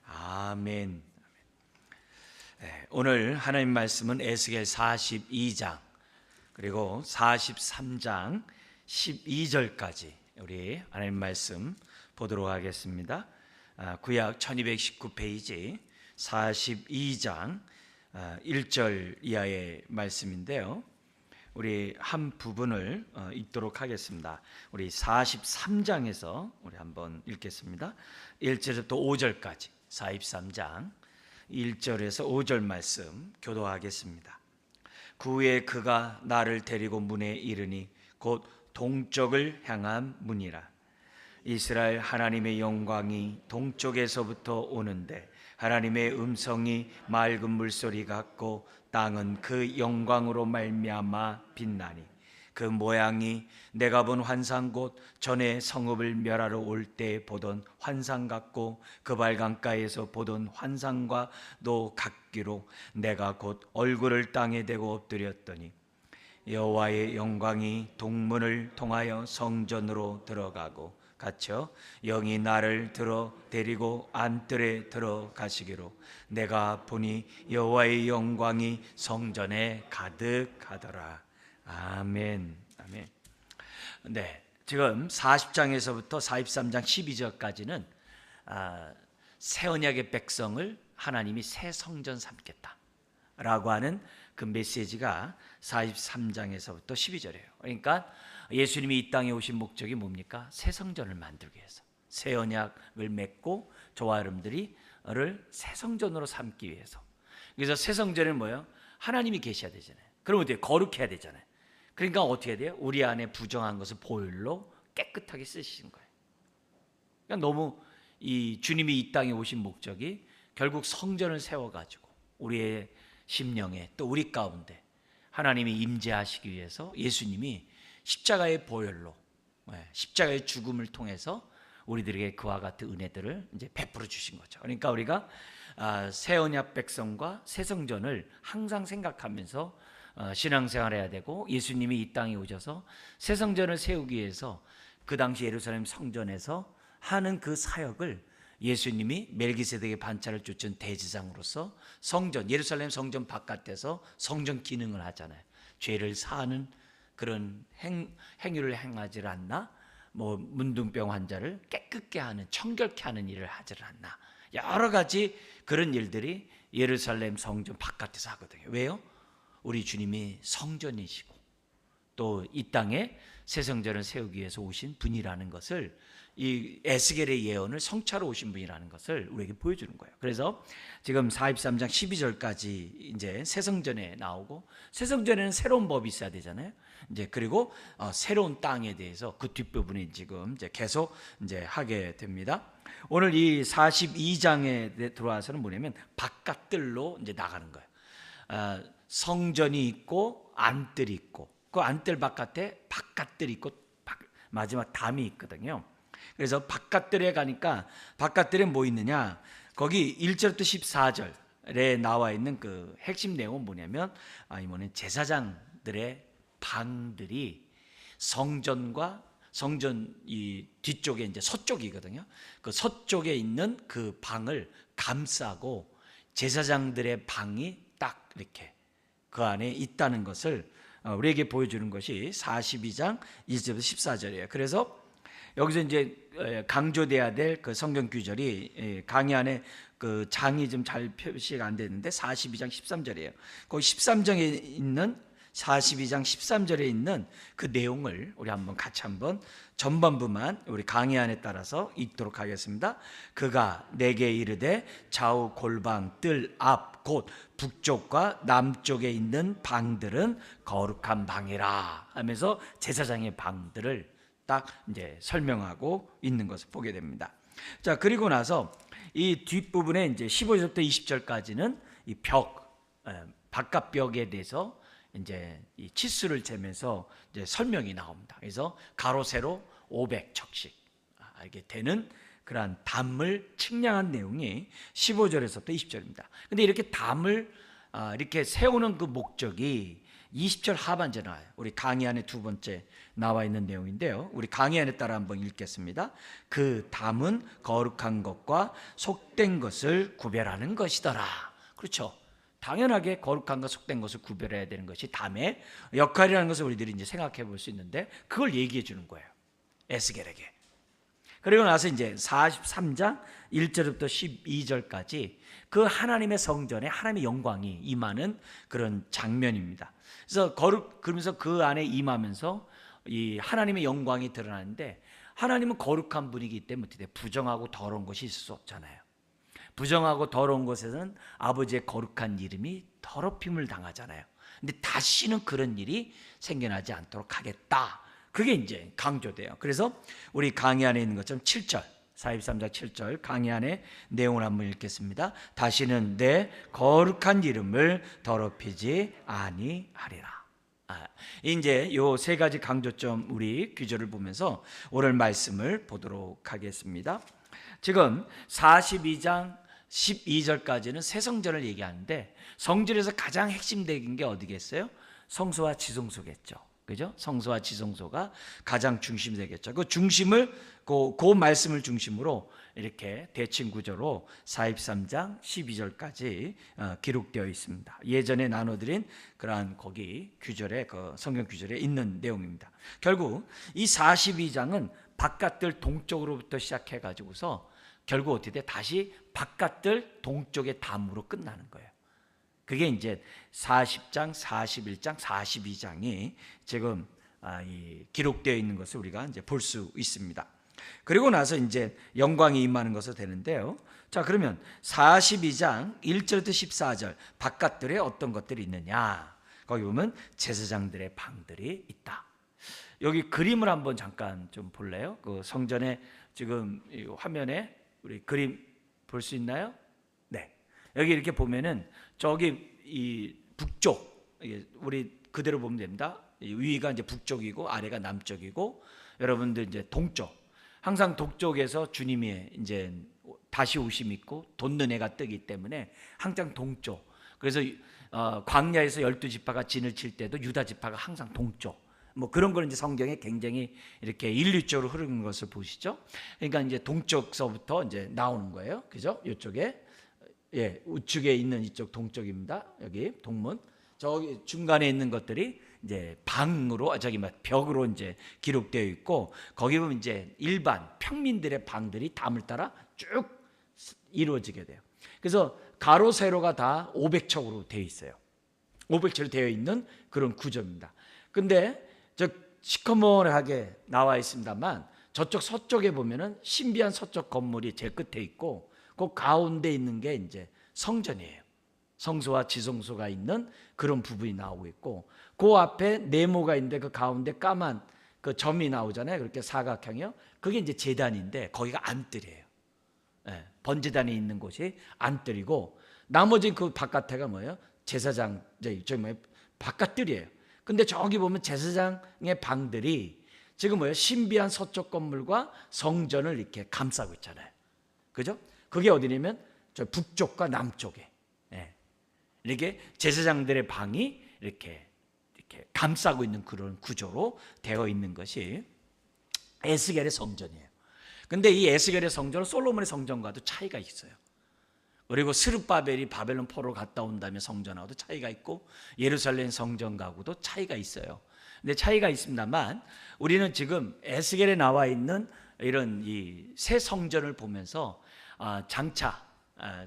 아멘. 네, 오늘 하나님 말씀은 에스겔 42장 그리고 43장 12절까지 우리 하나님 말씀 보도록 하겠습니다. 구약 1219페이지 42장 1절 이하의 말씀인데요, 우리 한 부분을 읽도록 하겠습니다. 우리 43장에서 우리 한번 읽겠습니다. 1절부터 5절까지 43장 1절에서 5절 말씀 교도하겠습니다. 그 후에 그가 나를 데리고 문에 이르니 곧 동쪽을 향한 문이라. 이스라엘 하나님의 영광이 동쪽에서부터 오는데 하나님의 음성이 맑은 물소리 같고 땅은 그 영광으로 말미암아 빛나니 그 모양이 내가 본 환상 곧 전에 성읍을 멸하러 올 때 보던 환상 같고 그 발강가에서 보던 환상과도 같기로 내가 곧 얼굴을 땅에 대고 엎드렸더니 여호와의 영광이 동문을 통하여 성전으로 들어가고 같이요 영이 나를 데리고 안뜰에 들어가시기로 내가 보니 여호와의 영광이 성전에 가득하더라. 아멘. 아멘. 네, 지금 40장에서부터 43장 12절까지는 새 언약의 백성을 하나님이 새 성전 삼겠다라고 하는 그 메시지가 43장에서부터 12절이에요. 그러니까 예수님이 이 땅에 오신 목적이 뭡니까? 새 성전을 만들기 위해서, 새 언약을 맺고 저와 여러분들이 새 성전으로 삼기 위해서. 그래서 새 성전은 뭐예요? 하나님이 계셔야 되잖아요. 그럼 어떻게 거룩해야 되잖아요. 그러니까 어떻게 해야 돼요? 우리 안에 부정한 것을 보혈로 깨끗하게 쓰시는 거예요. 그러니까 너무 이 주님이 이 땅에 오신 목적이 결국 성전을 세워가지고 우리의 심령에 또 우리 가운데 하나님이 임재하시기 위해서 예수님이 십자가의 보혈로, 십자가의 죽음을 통해서 우리들에게 그와 같은 은혜들을 이제 베풀어 주신 거죠. 그러니까 우리가 새 언약 백성과 새 성전을 항상 생각하면서 신앙생활해야 되고, 예수님이 이 땅에 오셔서 새 성전을 세우기 위해서 그 당시 예루살렘 성전에서 하는 그 사역을 예수님이 멜기세덱의 반차를 쫓은 대제사장으로서 성전, 예루살렘 성전 바깥에서 성전 기능을 하잖아요. 죄를 사하는 그런 행위를 행하지 않나, 뭐 문둥병 환자를 깨끗게 하는, 청결케 하는 일을 하지 않나, 여러 가지 그런 일들이 예루살렘 성전 바깥에서 하거든요. 왜요? 우리 주님이 성전이시고 또 이 땅에 새 성전을 세우기 위해서 오신 분이라는 것을, 이 에스겔의 예언을 성취하러 오신 분이라는 것을 우리에게 보여주는 거예요. 그래서 지금 43장 12절까지 이제 새 성전에 나오고, 새 성전에는 새로운 법이 있어야 되잖아요. 이제 그리고 새로운 땅에 대해서 그 뒷부분이 지금 이제 계속 이제 하게 됩니다. 오늘 이 42장에 들어와서는 뭐냐면 바깥들로 이제 나가는 거예요. 성전이 있고 안뜰이 있고, 그 안뜰 바깥에 바깥들이 있고 마지막 담이 있거든요. 그래서 바깥들에 가니까 바깥들에 뭐 있느냐, 거기 1절부터 14절에 나와 있는 그 핵심 내용은 뭐냐면 제사장들의 방들이 성전과 성전 이 뒤쪽에 이제 서쪽이거든요. 그 서쪽에 있는 그 방을 감싸고 제사장들의 방이 딱 이렇게 그 안에 있다는 것을 우리에게 보여주는 것이 42장 2절부터 14절이에요. 그래서 여기서 이제 강조돼야 될 그 성경 규절이, 강의 안에 그 장이 좀 잘 표시가 안 되는데 42장 13절이에요. 거기 13장에 있는 42장 13절에 있는 그 내용을 우리 같이 한번 전반부만 우리 강의 안에 따라서 읽도록 하겠습니다. 그가 내게 이르되 좌우 골방 뜰 앞 곧 북쪽과 남쪽에 있는 방들은 거룩한 방이라 하면서 제사장의 방들을 딱 이제 설명하고 있는 것을 보게 됩니다. 자, 그리고 나서 이 뒷부분에 이제 15절부터 20절까지는 이 바깥 벽에 대해서 이제 이 치수를 재면서 이제 설명이 나옵니다. 그래서 가로 세로 500척씩 이렇게 되는 그러한 담을 측량한 내용이 15절에서부터 20절입니다. 근데 이렇게 담을 이렇게 세우는 그 목적이 20절 하반절에 나와요. 우리 강의 안에 두 번째 나와 있는 내용인데요. 우리 강의 안에 따라 한번 읽겠습니다. 그 담은 거룩한 것과 속된 것을 구별하는 것이더라. 그렇죠. 당연하게 거룩한 것, 속된 것을 구별해야 되는 것이 담의 역할이라는 것을 우리들이 이제 생각해 볼 수 있는데, 그걸 얘기해 주는 거예요, 에스겔에게. 그리고 나서 이제 43장 1절부터 12절까지 그 하나님의 성전에 하나님의 영광이 임하는 그런 장면입니다. 그래서 그러면서 그 안에 임하면서 이 하나님의 영광이 드러나는데, 하나님은 거룩한 분이기 때문에 부정하고 더러운 것이 있을 수 없잖아요. 부정하고 더러운 것에서는 아버지의 거룩한 이름이 더럽힘을 당하잖아요. 근데 다시는 그런 일이 생겨나지 않도록 하겠다. 그게 이제 강조돼요. 그래서 우리 강의 안에 있는 것처럼 7절, 43장 7절 강의 안에 내용을 한번 읽겠습니다. 다시는 내 거룩한 이름을 더럽히지 아니하리라. 이제 요 세 가지 강조점 우리 구절을 보면서 오늘 말씀을 보도록 하겠습니다. 지금 42장 12절까지는 새 성전을 얘기하는데, 성전에서 가장 핵심적인 게 어디겠어요? 성소와 지성소겠죠. 그죠? 성소와 지성소가 가장 중심이 되겠죠. 그 중심을 그 말씀을 중심으로 이렇게 대칭 구조로 43장 12절까지 기록되어 있습니다. 예전에 나눠드린 그러한 거기 규절에, 그 성경 규절에 있는 내용입니다. 결국 이 42장은 바깥들 동쪽으로부터 시작해 가지고서 결국 어떻게 돼? 다시 바깥들 동쪽의 담으로 끝나는 거예요. 그게 이제 40장, 41장, 42장이 지금 기록되어 있는 것을 우리가 이제 볼 수 있습니다. 그리고 나서 이제 영광이 임하는 것으로 되는데요. 자, 그러면 42장 1절부터 14절 바깥들에 어떤 것들이 있느냐? 거기 보면 제사장들의 방들이 있다. 여기 그림을 한번 잠깐 좀 볼래요? 그 성전에 지금 이 화면에 우리 그림 볼 수 있나요? 네. 여기 이렇게 보면은 저기 이 북쪽, 우리 그대로 보면 됩니다. 위가 이제 북쪽이고 아래가 남쪽이고, 여러분들 이제 동쪽. 항상 동쪽에서 주님이 이제 다시 오심이 있고 돋는 해가 뜨기 때문에 항상 동쪽. 그래서 광야에서 12지파가 진을 칠 때도 유다 지파가 항상 동쪽. 뭐 그런 걸 이제 성경에 굉장히 이렇게 일률적으로 흐르는 것을 보시죠. 그러니까 이제 동쪽서부터 이제 나오는 거예요. 그죠? 이쪽에. 예, 우측에 있는 이쪽 동쪽입니다. 여기 동문. 저기 중간에 있는 것들이 이제 방으로, 벽으로 이제 기록되어 있고, 거기 보면 이제 일반 평민들의 방들이 담을 따라 쭉 이루어지게 돼요. 그래서 가로 세로가 다 500척으로 되어 있어요. 500척으로 되어 있는 그런 구조입니다. 근데 저 시커먼하게 나와 있습니다만, 저쪽 서쪽에 보면은 신비한 서쪽 건물이 제일 끝에 있고, 그 가운데 있는 게 이제 성전이에요. 성소와 지성소가 있는 그런 부분이 나오고 있고, 그 앞에 네모가 있는데 그 가운데 까만 그 점이 나오잖아요. 그렇게 사각형이요. 그게 이제 제단인데 거기가 안뜰이에요. 예, 번제단이 있는 곳이 안뜰이고, 나머지 그 바깥에가 뭐예요? 제사장, 저기 뭐예요? 바깥뜰이에요. 근데 저기 보면 제사장의 방들이 지금 뭐예요? 신비한 서쪽 건물과 성전을 이렇게 감싸고 있잖아요. 그죠? 그게 어디냐면 저 북쪽과 남쪽에, 이렇게 제사장들의 방이 이렇게 감싸고 있는 그런 구조로 되어 있는 것이 에스겔의 성전이에요. 근데 이 에스겔의 성전은 솔로몬의 성전과도 차이가 있어요. 그리고 스룹바벨이 바벨론 포로 갔다 온 다음에 성전하고도 차이가 있고, 예루살렘 성전하고도 차이가 있어요. 근데 차이가 있습니다만, 우리는 지금 에스겔에 나와 있는 이런 이 새 성전을 보면서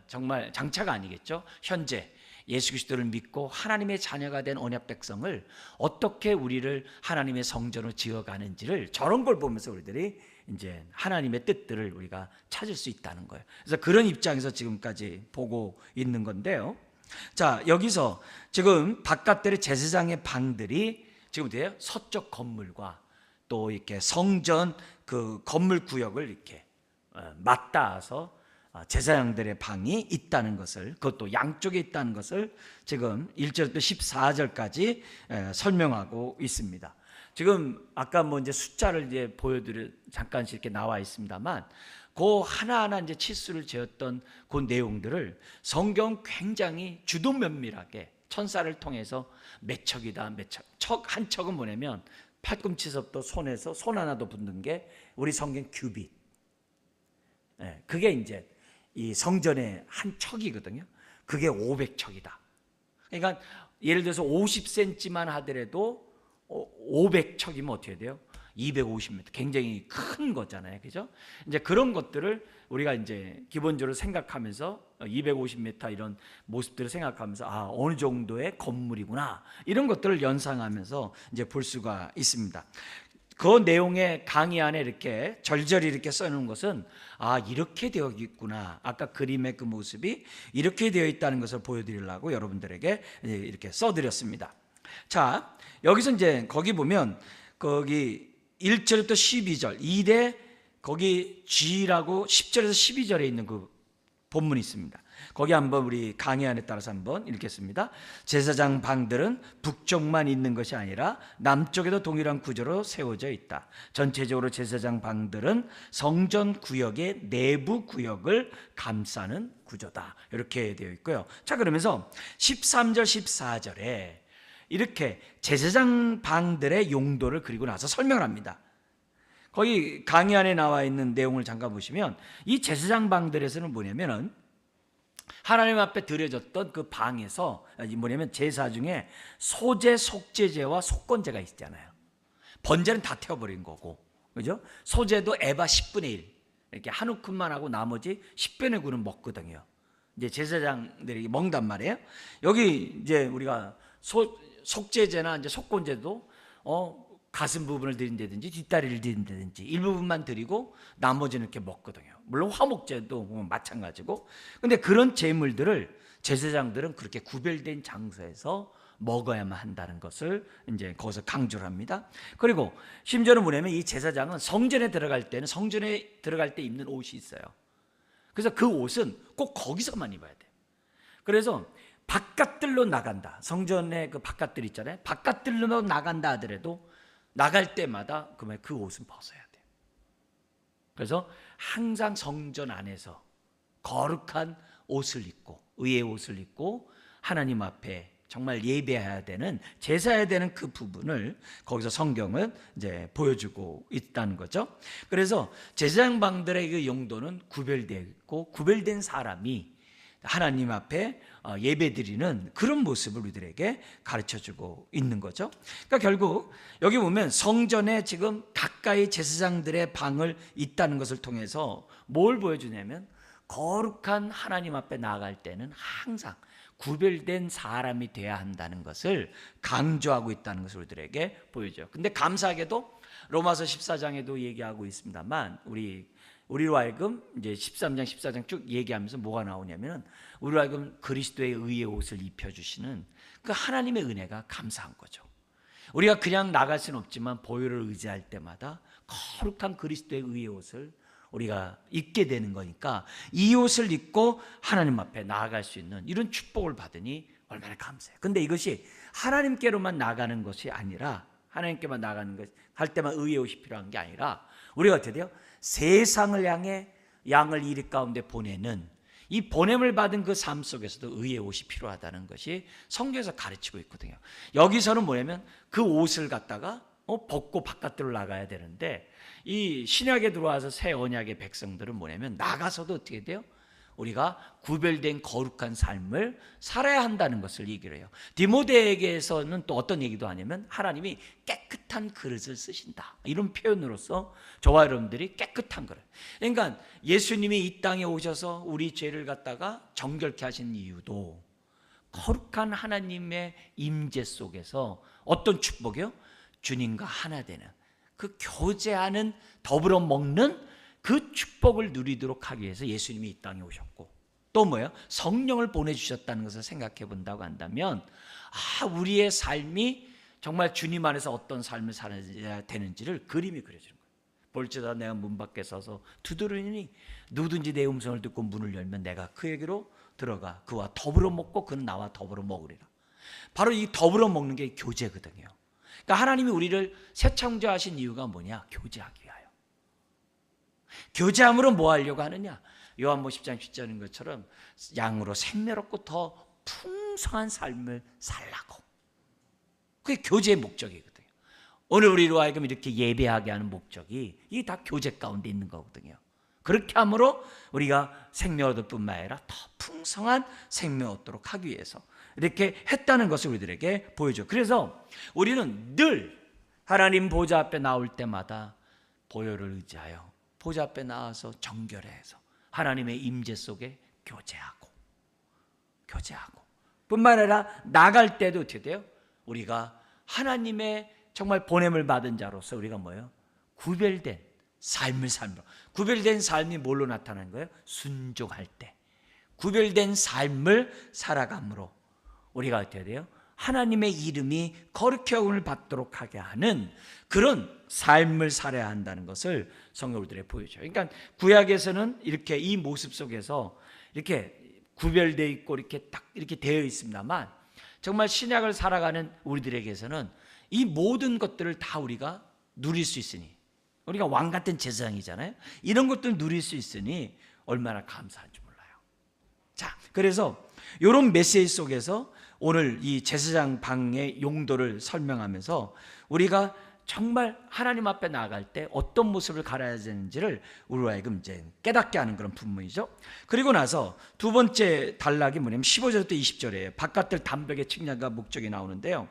정말 장차가 아니겠죠. 현재 예수 그리스도를 믿고 하나님의 자녀가 된 언약 백성을 어떻게 우리를 하나님의 성전으로 지어가는지를, 저런 걸 보면서 우리들이 이제 하나님의 뜻들을 우리가 찾을 수 있다는 거예요. 그래서 그런 입장에서 지금까지 보고 있는 건데요. 자, 여기서 지금 바깥들의 제사장의 방들이 지금 돼요. 서쪽 건물과 또 이렇게 성전 그 건물 구역을 이렇게 맞닿아서 제사장들의 방이 있다는 것을, 그것도 양쪽에 있다는 것을 지금 1절부터 14절까지 설명하고 있습니다. 지금 아까 뭐 이제 숫자를 이제 잠깐씩 이렇게 나와 있습니다만, 그 하나하나 이제 치수를 재었던 그 내용들을 성경 굉장히 주도 면밀하게 천사를 통해서 몇 척이다 몇 척. 한 척은 뭐냐면 팔꿈치서부터 손에서 손 하나도 붙는 게 우리 성경 규빗. 그게 이제 이 성전의 한 척이거든요. 그게 500척이다. 그러니까 예를 들어서 50cm만 하더라도 500척이면 어떻게 돼요? 250m. 굉장히 큰 거잖아요. 그죠? 이제 그런 것들을 우리가 이제 기본적으로 생각하면서 250m 이런 모습들을 생각하면서 어느 정도의 건물이구나. 이런 것들을 연상하면서 이제 볼 수가 있습니다. 그 내용의 강의 안에 이렇게 절절히 이렇게 써놓은 것은 이렇게 되어 있구나. 아까 그림의 그 모습이 이렇게 되어 있다는 것을 보여드리려고 여러분들에게 이렇게 써드렸습니다. 자, 여기서 이제 거기 보면 거기 1절부터 12절 2대 거기 G라고 10절에서 12절에 있는 그 본문이 있습니다. 거기 한번 우리 강의 안에 따라서 한번 읽겠습니다. 제사장 방들은 북쪽만 있는 것이 아니라 남쪽에도 동일한 구조로 세워져 있다. 전체적으로 제사장 방들은 성전 구역의 내부 구역을 감싸는 구조다. 이렇게 되어 있고요. 자, 그러면서 13절 14절에 이렇게 제사장 방들의 용도를 그리고 나서 설명을 합니다. 거기 강의 안에 나와 있는 내용을 잠깐 보시면 이 제사장 방들에서는 뭐냐면은 하나님 앞에 드려졌던 그 방에서 뭐냐면 제사 중에 소제, 속제제와 속건제가 있잖아요. 번제는 다 태워버린 거고, 그죠? 소제도 에바 10분의 1 이렇게 한 움큼만 하고 나머지 10분의 9는 먹거든요. 이제 제사장들이 먹는단 말이에요. 여기 이제 우리가 속제제나 이제 속건제도 가슴 부분을 드린다든지 뒷다리를 드린다든지 일부분만 드리고 나머지는 이렇게 먹거든요. 물론 화목제도 마찬가지고. 근데 그런 제물들을 제사장들은 그렇게 구별된 장소에서 먹어야만 한다는 것을 이제 거기서 강조를 합니다. 그리고 심지어는 뭐냐면 이 제사장은 성전에 들어갈 때는 성전에 들어갈 때 입는 옷이 있어요. 그래서 그 옷은 꼭 거기서만 입어야 돼요. 그래서 바깥들로 나간다. 성전에 그 바깥들 있잖아요. 바깥들로 나간다 하더라도 나갈 때마다 그 옷은 벗어야 돼요. 그래서 항상 성전 안에서 거룩한 옷을 입고 의의 옷을 입고 하나님 앞에 정말 예배해야 되는 제사해야 되는 그 부분을 거기서 성경은 이제 보여주고 있다는 거죠. 그래서 제사장 방들의 그 용도는 구별되어 있고 구별된 사람이 하나님 앞에 예배드리는 그런 모습을 우리들에게 가르쳐주고 있는 거죠. 그러니까 결국 여기 보면 성전에 지금 가까이 제사장들의 방을 있다는 것을 통해서 뭘 보여주냐면 거룩한 하나님 앞에 나아갈 때는 항상 구별된 사람이 돼야 한다는 것을 강조하고 있다는 것을 우리들에게 보여줘요. 근데 감사하게도 로마서 14장에도 얘기하고 있습니다만 우리로 하여금 이제 13장 14장 쭉 얘기하면서 뭐가 나오냐면 우리로 하여금 그리스도의 의의 옷을 입혀주시는 그 하나님의 은혜가 감사한 거죠. 우리가 그냥 나갈 수는 없지만 보혈을 의지할 때마다 거룩한 그리스도의 의의 옷을 우리가 입게 되는 거니까 이 옷을 입고 하나님 앞에 나아갈 수 있는 이런 축복을 받으니 얼마나 감사해요. 근데 이것이 하나님께로만 나가는 것이 아니라 하나님께만 나가는 것 할 때만 의의 옷이 필요한 게 아니라 우리가 어떻게 돼요? 세상을 향해 양을 이리 가운데 보내는 이 보냄을 받은 그 삶 속에서도 의의 옷이 필요하다는 것이 성경에서 가르치고 있거든요. 여기서는 뭐냐면 그 옷을 갖다가 벗고 바깥으로 나가야 되는데 이 신약에 들어와서 새 언약의 백성들은 뭐냐면 나가서도 어떻게 돼요? 우리가 구별된 거룩한 삶을 살아야 한다는 것을 얘기를 해요. 디모데에게서는 또 어떤 얘기도 하냐면 하나님이 깨끗한 그릇을 쓰신다. 이런 표현으로서 저와 여러분들이 깨끗한 그릇. 그러니까 예수님이 이 땅에 오셔서 우리 죄를 갖다가 정결케 하신 이유도 거룩한 하나님의 임재 속에서 어떤 축복이요? 주님과 하나 되는 그 교제하는 더불어 먹는 그 축복을 누리도록 하기 위해서 예수님이 이 땅에 오셨고 또 뭐예요? 성령을 보내주셨다는 것을 생각해 본다고 한다면 우리의 삶이 정말 주님 안에서 어떤 삶을 살아야 되는지를 그림이 그려지는 거예요. 볼지어다 내가 문 밖에 서서 두드리니 누구든지 내 음성을 듣고 문을 열면 내가 그에게로 들어가 그와 더불어 먹고 그는 나와 더불어 먹으리라. 바로 이 더불어 먹는 게 교제거든요. 그러니까 하나님이 우리를 새 창조하신 이유가 뭐냐? 교제하기 위하여. 교제함으로 뭐 하려고 하느냐? 요한복음 10장 10절인 것처럼 양으로 생매롭고 더 풍성한 삶을 살라고. 그게 교제의 목적이거든요. 오늘 우리로 하여금 이렇게 예배하게 하는 목적이 이게 다 교제 가운데 있는 거거든요. 그렇게 함으로 우리가 생명 얻을 뿐만 아니라 더 풍성한 생명 얻도록 하기 위해서 이렇게 했다는 것을 우리들에게 보여줘. 그래서 우리는 늘 하나님 보좌 앞에 나올 때마다 보혈을 의지하여 보좌 앞에 나와서 정결해서 하나님의 임재 속에 교제하고 뿐만 아니라 나갈 때도 어떻게 돼요? 우리가 하나님의 정말 보냄을 받은 자로서 우리가 뭐예요? 구별된 삶을 살므로. 구별된 삶이 뭘로 나타나는 거예요? 순종할 때 구별된 삶을 살아감으로 우리가 어떻게 돼요? 하나님의 이름이 거룩히 여김을 받도록 하게 하는 그런 삶을 살아야 한다는 것을 성경들에 보여줘요. 그러니까 구약에서는 이렇게 이 모습 속에서 이렇게 구별되어 있고 이렇게 딱 이렇게 되어 있습니다만, 정말 신약을 살아가는 우리들에게서는 이 모든 것들을 다 우리가 누릴 수 있으니, 우리가 왕 같은 제사장이잖아요. 이런 것들을 누릴 수 있으니 얼마나 감사한지 몰라요. 자, 그래서 이런 메시지 속에서 오늘 이 제사장 방의 용도를 설명하면서 우리가 정말 하나님 앞에 나아갈 때 어떤 모습을 가려야 되는지를 우리로 하여금 이제 깨닫게 하는 그런 부분이죠. 그리고 나서 두 번째 단락이 뭐냐면 15절부터 20절이에요. 바깥들 담벽의 측량과 목적이 나오는데요.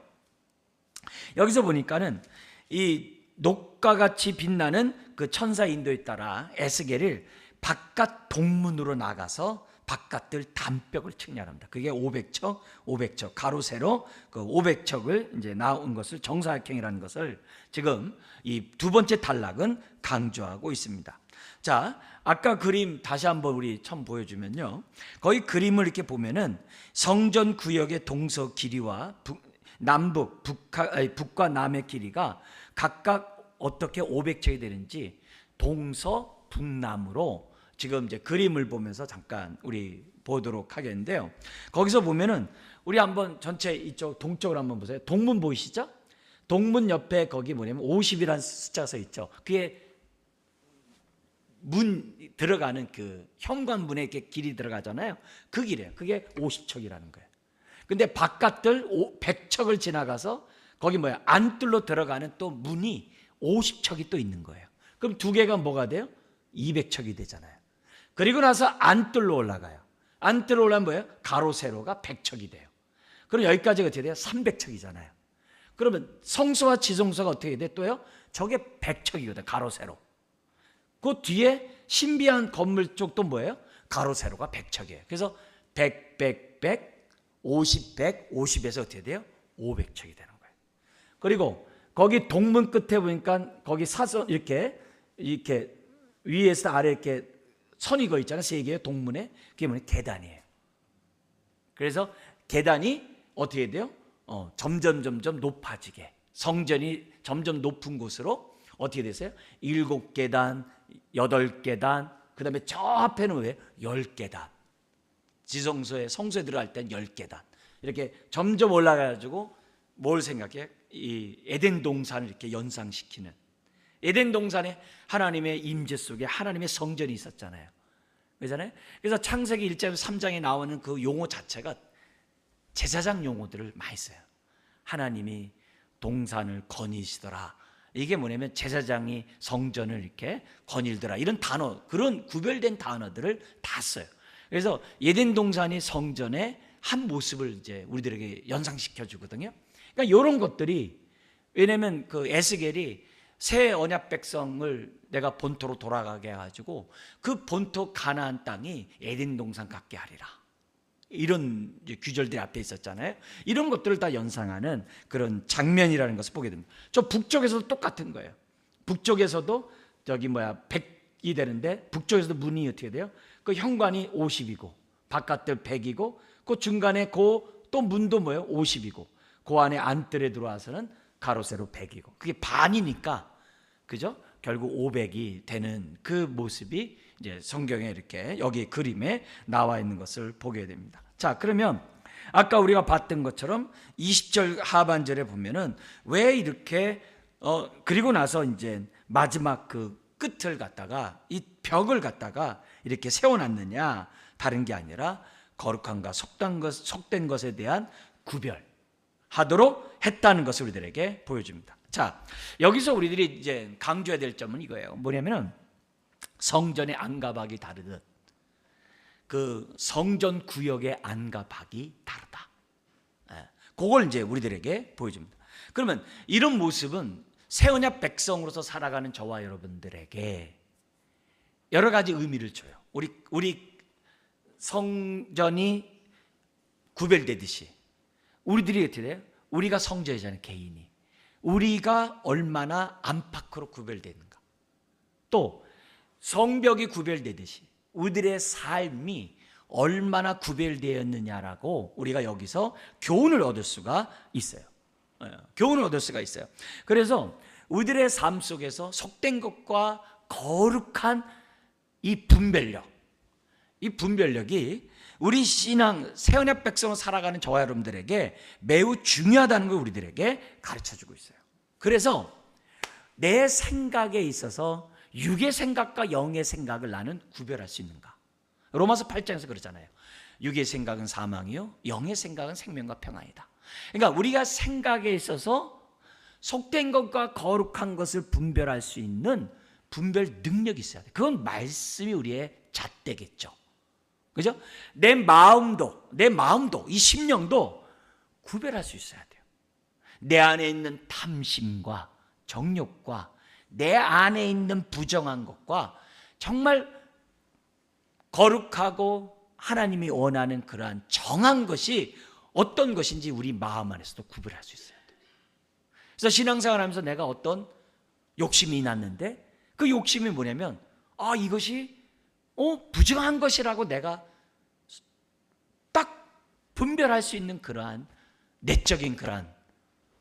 여기서 보니까는 이 녹과 같이 빛나는 그 천사 인도에 따라 에스겔을 바깥 동문으로 나가서 바깥들 담벽을 측량합니다. 그게 500척 가로 세로 그 500척을 이제 나온 것을 정사각형이라는 것을 지금 이 두 번째 단락은 강조하고 있습니다. 자, 아까 그림 다시 한번 우리 처음 보여주면요, 거기 그림을 이렇게 보면은 성전 구역의 동서 길이와 북과 남의 길이가 각각 어떻게 500척이 되는지 동서 북남으로 지금 이제 그림을 보면서 잠깐 우리 보도록 하겠는데요. 거기서 보면은 우리 한번 전체 이쪽 동쪽으로 한번 보세요. 동문 보이시죠? 동문 옆에 거기 뭐냐면 50이라는 숫자가 써 있죠. 그게 문 들어가는 그 현관문에 이렇게 길이 들어가잖아요. 그 길이에요. 그게 50척이라는 거예요. 근데 바깥들 100척을 지나가서 거기 뭐야? 안뜰로 들어가는 또 문이 50척이 또 있는 거예요. 그럼 두 개가 뭐가 돼요? 200척이 되잖아요. 그리고 나서 안뜰로 올라가요. 안뜰로 올라가면 뭐예요? 가로 세로가 100척이 돼요. 그럼 여기까지가 어떻게 돼요? 300척이잖아요. 그러면 성소와 지성소가 어떻게 돼? 또요? 저게 100척이거든요. 가로 세로. 그 뒤에 신비한 건물 쪽도 뭐예요? 가로 세로가 100척이에요. 그래서 100, 50, 50에서 어떻게 돼요? 500척이 되는 거예요. 그리고 거기 동문 끝에 보니까 거기 사선 이렇게 위에서 아래 이렇게 선이 거 있잖아요. 세 개의 동문에. 그게 뭐냐? 계단이에요. 그래서 계단이 어떻게 돼요? 점점 높아지게, 성전이 점점 높은 곳으로 어떻게 됐어요? 7계단, 8계단, 그 다음에 저 앞에는 왜? 10계단. 지성소에, 성소에 들어갈 땐 10계단. 이렇게 점점 올라가가지고 뭘 생각해? 이 에덴 동산을 이렇게 연상시키는, 에덴 동산에 하나님의 임재 속에 하나님의 성전이 있었잖아요. 그렇잖아요. 그래서 창세기 1장 3장에 나오는 그 용어 자체가 제사장 용어들을 많이 써요. 하나님이 동산을 거니시더라. 이게 뭐냐면 제사장이 성전을 이렇게 거닐더라. 이런 단어, 그런 구별된 단어들을 다 써요. 그래서 에덴 동산이 성전의 한 모습을 이제 우리들에게 연상시켜 주거든요. 그러니까 이런 것들이, 왜냐면 그 에스겔이 새 언약 백성을 내가 본토로 돌아가게 해가지고 그 본토 가나안 땅이 에덴 동산 같게 하리라, 이런 규절들이 앞에 있었잖아요. 이런 것들을 다 연상하는 그런 장면이라는 것을 보게 됩니다. 저 북쪽에서도 똑같은 거예요. 북쪽에서도 저기 100이 되는데 북쪽에서도 문이 어떻게 돼요? 그 현관이 50이고 바깥들 100이고 그 중간에 그 또 문도 50이고 그 안에 안뜰에 들어와서는 가로 세로 100이고 그게 반이니까, 그죠? 결국 500이 되는 그 모습이 이제 성경에 이렇게 여기 그림에 나와 있는 것을 보게 됩니다. 자, 그러면 아까 우리가 봤던 것처럼 20절 하반절에 보면은 왜 이렇게 그리고 나서 이제 마지막 그 끝을 갖다가 이 벽을 갖다가 이렇게 세워놨느냐, 다른 게 아니라 거룩한가 속된 것에 대한 구별하도록 했다는 것을 우리들에게 보여줍니다. 자, 여기서 우리들이 이제 강조해야 될 점은 이거예요. 뭐냐면은 성전의 안과 밖이 다르듯 그 성전 구역의 안과 밖이 다르다. 그걸 이제 우리들에게 보여줍니다. 그러면 이런 모습은 새 언약 백성으로서 살아가는 저와 여러분들에게 여러 가지 의미를 줘요. 우리 성전이 구별되듯이 우리들이 어떻게 돼요? 우리가 성전이잖아요, 개인이. 우리가 얼마나 안팎으로 구별되는가. 또 성벽이 구별되듯이 우리들의 삶이 얼마나 구별되었느냐라고 우리가 여기서 교훈을 얻을 수가 있어요. 교훈을 얻을 수가 있어요. 그래서 우리들의 삶 속에서 속된 것과 거룩한 이 분별력이 우리 신앙 새언약 백성으로 살아가는 저와 여러분들에게 매우 중요하다는 걸 우리들에게 가르쳐주고 있어요. 그래서 내 생각에 있어서 육의 생각과 영의 생각을 나는 구별할 수 있는가? 로마서 8장에서 그러잖아요. 육의 생각은 사망이요 영의 생각은 생명과 평안이다. 그러니까 우리가 생각에 있어서 속된 것과 거룩한 것을 분별할 수 있는 분별 능력이 있어야 돼. 그건 말씀이 우리의 잣대겠죠. 그죠? 내 마음도 이 심령도 구별할 수 있어야 돼요. 내 안에 있는 탐심과 정욕과 내 안에 있는 부정한 것과 정말 거룩하고 하나님이 원하는 그러한 정한 것이 어떤 것인지 우리 마음 안에서도 구별할 수 있어야 돼요. 그래서 신앙생활 하면서 내가 어떤 욕심이 났는데 그 욕심이 뭐냐면 이것이 부정한 것이라고 내가 딱 분별할 수 있는 그러한 내적인 그러한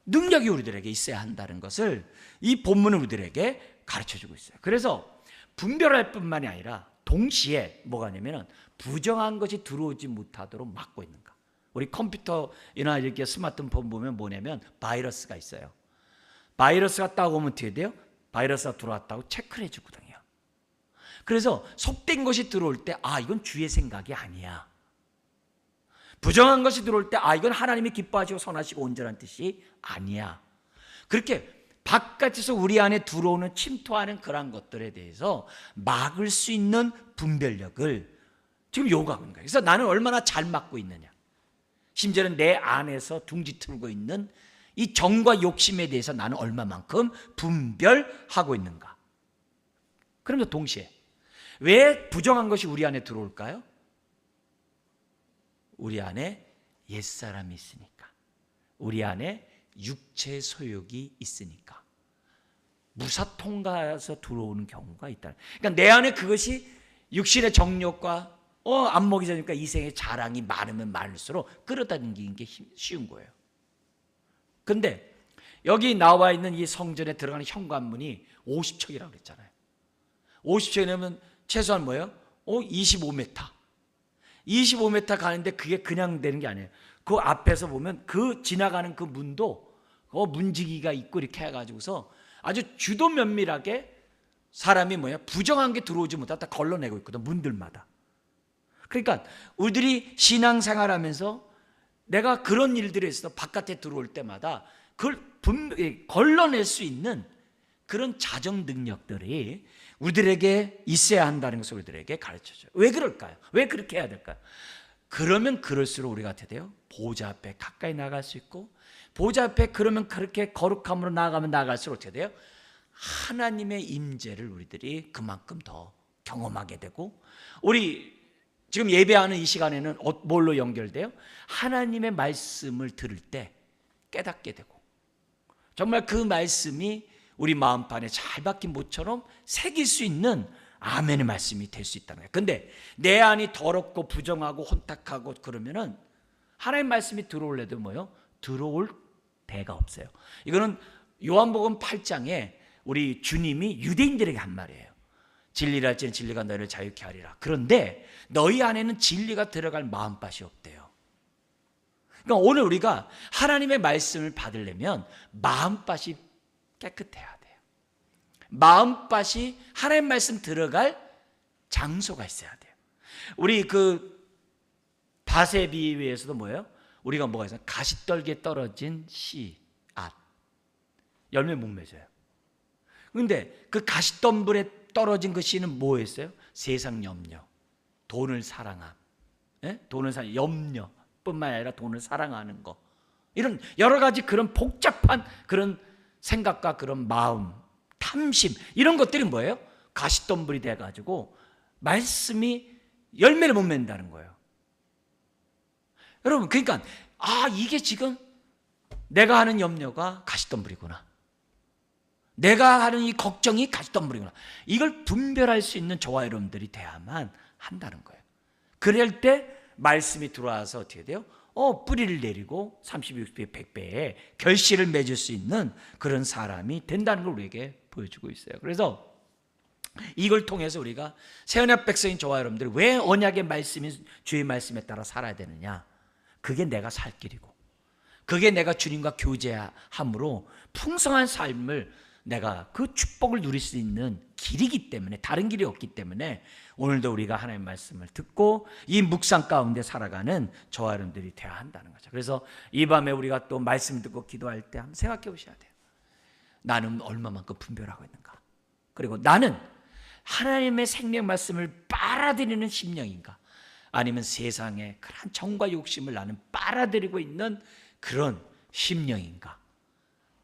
능력이 우리들에게 있어야 한다는 것을 이 본문은 우리들에게 가르쳐주고 있어요. 그래서 분별할 뿐만이 아니라 동시에 뭐가 아니면 부정한 것이 들어오지 못하도록 막고 있는가. 우리 컴퓨터나 이렇게 스마트폰 보면 뭐냐면 바이러스가 있어요. 바이러스가 딱 오면 어떻게 돼요? 바이러스가 들어왔다고 체크를 해주거든요. 그래서 속된 것이 들어올 때 이건 주의 생각이 아니야. 부정한 것이 들어올 때 이건 하나님이 기뻐하시고 선하시고 온전한 뜻이 아니야. 그렇게 바깥에서 우리 안에 들어오는 침투하는 그런 것들에 대해서 막을 수 있는 분별력을 지금 요구하는 거예요. 그래서 나는 얼마나 잘 막고 있느냐. 심지어는 내 안에서 둥지 틀고 있는 이 정과 욕심에 대해서 나는 얼마만큼 분별하고 있는가. 그러면서 동시에 왜 부정한 것이 우리 안에 들어올까요? 우리 안에 옛사람이 있으니까. 우리 안에 육체 소욕이 있으니까. 무사통과해서 들어오는 경우가 있다. 그러니까 내 안에 그것이 육신의 정욕과 안 먹이 되니까 이생의 자랑이 많으면 많을수록 끌어당기는 게 쉬운 거예요. 근데 여기 나와 있는 이 성전에 들어가는 현관문이 50척이라고 그랬잖아요. 50척이면 최소한 뭐예요? 25m. 25m 가는데 그게 그냥 되는 게 아니에요. 그 앞에서 보면 그 지나가는 그 문도 문지기가 있고 이렇게 해가지고서 아주 주도 면밀하게 사람이 부정한 게 들어오지 못하다 걸러내고 있거든, 문들마다. 그러니까 우리들이 신앙생활하면서 내가 그런 일들에 있어서 바깥에 들어올 때마다 그걸 걸러낼 수 있는 그런 자정 능력들이 우리들에게 있어야 한다는 것을 우리들에게 가르쳐줘요. 왜 그럴까요? 왜 그렇게 해야 될까요? 그러면 그럴수록 우리가 어떻게 돼요? 보좌 앞에 가까이 나갈 수 있고, 보좌 앞에 그러면 그렇게 거룩함으로 나아가면 나아갈수록 어떻게 돼요? 하나님의 임재를 우리들이 그만큼 더 경험하게 되고, 우리 지금 예배하는 이 시간에는 뭘로 연결돼요? 하나님의 말씀을 들을 때 깨닫게 되고, 정말 그 말씀이 우리 마음판에 잘 박힌 못처럼 새길 수 있는 아멘의 말씀이 될 수 있다는 거예요. 근데 내 안이 더럽고 부정하고 혼탁하고 그러면은 하나님의 말씀이 들어올래도 들어올 데가 없어요. 이거는 요한복음 8장에 우리 주님이 유대인들에게 한 말이에요. 진리를 할지는 진리가 너희를 자유케 하리라. 그런데 너희 안에는 진리가 들어갈 마음밭이 없대요. 그러니까 오늘 우리가 하나님의 말씀을 받으려면 마음밭이 깨끗해야 돼요. 마음밭이 하나님의 말씀 들어갈 장소가 있어야 돼요. 우리 밭에 비유에서도 뭐예요? 우리가 뭐가 있어요? 가시떨기에 떨어진 씨앗, 열매 못 맺어요. 근데 그 가시덤불에 떨어진 그 씨는 뭐였어요? 세상 염려, 돈을 사랑함, 돈을 염려뿐만 아니라 돈을 사랑하는 거, 이런 여러 가지 그런 복잡한 그런 생각과 그런 마음, 탐심, 이런 것들이 뭐예요? 가시덤불이 돼가지고 말씀이 열매를 못 맺는다는 거예요. 여러분, 그러니까 이게 지금 내가 하는 염려가 가시덤불이구나, 내가 하는 이 걱정이 가시덤불이구나, 이걸 분별할 수 있는 저와 여러분들이 돼야만 한다는 거예요. 그럴 때 말씀이 들어와서 어떻게 돼요? 뿌리를 내리고 30, 60배, 100배의 결실을 맺을 수 있는 그런 사람이 된다는 걸 우리에게 보여주고 있어요. 그래서 이걸 통해서 우리가 새언약 백성인 저와 여러분들이 왜 언약의 말씀이 주의 말씀에 따라 살아야 되느냐, 그게 내가 살 길이고, 그게 내가 주님과 교제함으로 풍성한 삶을, 내가 그 축복을 누릴 수 있는 길이기 때문에, 다른 길이 없기 때문에 오늘도 우리가 하나님의 말씀을 듣고 이 묵상 가운데 살아가는 저와 여러분들이 되어야 한다는 거죠. 그래서 이 밤에 우리가 또 말씀 듣고 기도할 때 한번 생각해 보셔야 돼요. 나는 얼마만큼 분별하고 있는가, 그리고 나는 하나님의 생명 말씀을 빨아들이는 심령인가, 아니면 세상의 그런 정과 욕심을 나는 빨아들이고 있는 그런 심령인가,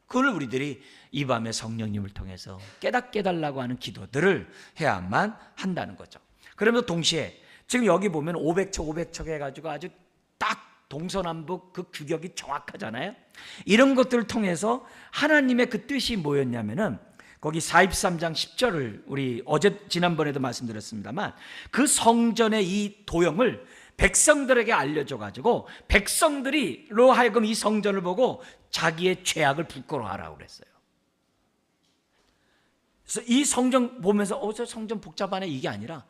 그걸 우리들이 이 밤에 성령님을 통해서 깨닫게 해달라고 하는 기도들을 해야만 한다는 거죠. 그러면서 동시에 지금 여기 보면 500척 해가지고 아주 딱 동서남북 그 규격이 정확하잖아요. 이런 것들을 통해서 하나님의 그 뜻이 뭐였냐면은, 거기 43장 10절을 우리 지난번에도 말씀드렸습니다만, 그 성전의 이 도형을 백성들에게 알려줘가지고 백성들이로 하여금 이 성전을 보고 자기의 죄악을 부끄러워하라고 그랬어요. 그래서 이 성전 보면서 저 성전 복잡하네, 이게 아니라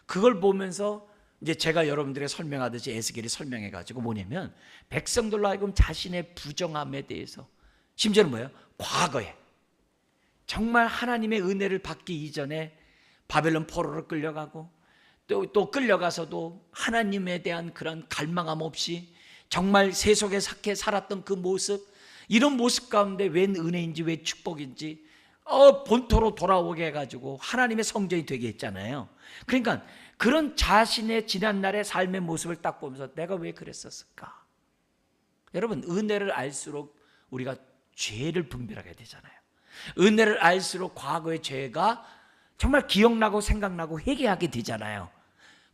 그걸 보면서 이제 제가 여러분들에게 설명하듯이 에스겔이 설명해가지고 뭐냐면, 백성들로 하여금 자신의 부정함에 대해서, 심지어는 뭐예요? 과거에 정말 하나님의 은혜를 받기 이전에 바벨론 포로로 끌려가고 또 끌려가서도 하나님에 대한 그런 갈망함 없이 정말 세속에 삭해 살았던 그 모습, 이런 모습 가운데 웬 은혜인지 왜 축복인지 본토로 돌아오게 해가지고 하나님의 성전이 되게 했잖아요. 그러니까 그런 자신의 지난날의 삶의 모습을 딱 보면서 내가 왜 그랬었을까? 여러분, 은혜를 알수록 우리가 죄를 분별하게 되잖아요. 은혜를 알수록 과거의 죄가 정말 기억나고 생각나고 회개하게 되잖아요.